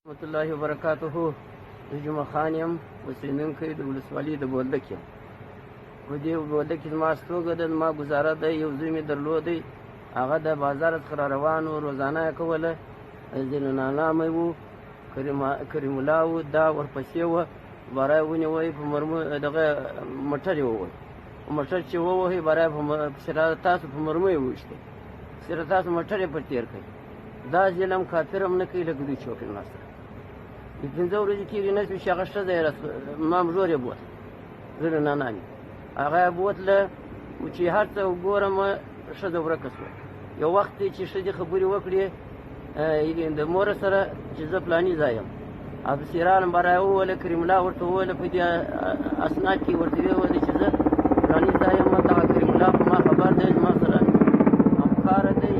رحمت الله وبرکاته. زه جمعه خان یم، اوسېدونکی د ولسوالۍ د بولدک یم. په دې بولدک کې زما استوګه ده، زما ګزاره ده. یو زوی مې درلودی، هغه د بازار څخه را روان و، روزانه یې کوله. زینالله مې و، کریم الله و، دا ورپسې وه. باره یې ونیوی، په دغه موټر یې ووهی. موټر چې ووهی، باره یې په تاسو په مرمۍ یې وویشتی، سره تاسو موټر یې پر تېر کړئ. دا ظلم کافر هم نه کوي، لکه دوی چې وکړي ما سره. د 5 ورځې کېږي نه شوې چې هغه ښځه یې ما ورور یې بوتله، زه له نانا مې هغه یې بوتله چې هر څه وګورم ښځه ورکه شوه. یو وخت دی چې ښځې خبرې وکړې د مور سره چې زه فلاني ځای یم. افسې رالم، باره یې وویله، کریم الله ورته وویله، په دې اسناد کې ورته ویې چې زه فلاني ځای یم. دغه کریم الله په ما خبر دی، زما سره همکاره دی،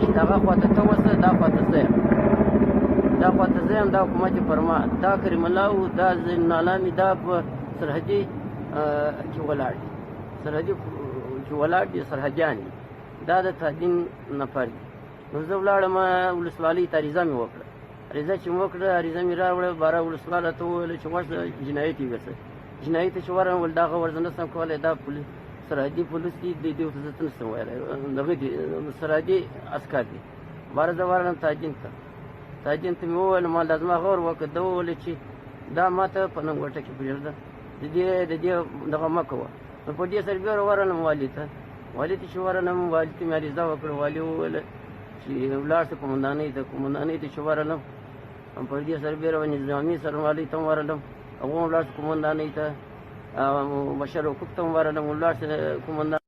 چې هغه خواته ته اوسه، دا خواته زه یم، دا خواته زه یم، دا حکومت یې پر ما. دا کریم الله و، دا زینالله مې دا په سرحدي کې ولاړ دي، سرحدي کې ولاړ دي، سرحدیان دي، دا د تعدین نفر دي. نو زه ولاړم ولسوالۍ ته، عریضه مې وکړه. عریضه چې مې وکړه، عریضه مې راوړه، باره ولسواله ته وویله چې غوښته جنایت یې ورسه. جنایت ته چې ورغلم، ول دغه ورته نه شم کولی، دا پولیس سرحدي پولیس دي، دې ورته زه څه نه شم ویلی، دغه دي سرحدي عسکر دي. باره زه ورغلم تعدین ته. تعدین ته مې وویل، ما دا زما غور وکړه. ده وویل چې دا ما ته په ننګوټه کې پرېږده، د دې دغه مه کوه. نو په دې سره بیا ورغلم والي ته. والي ته چې ورغلم، والي ته مې عریضه وکړه. والي وویل چې ولاړ شه قومندانۍ ته. قومندانۍ ته چې ورغلم، په دې سره بیا نظامي سرمالۍ ته هم ورغلم، هغه هم ولاړ شه قومندانۍ ته. بشر حقوق ته هم ورغلم، ولاړ شه قومندان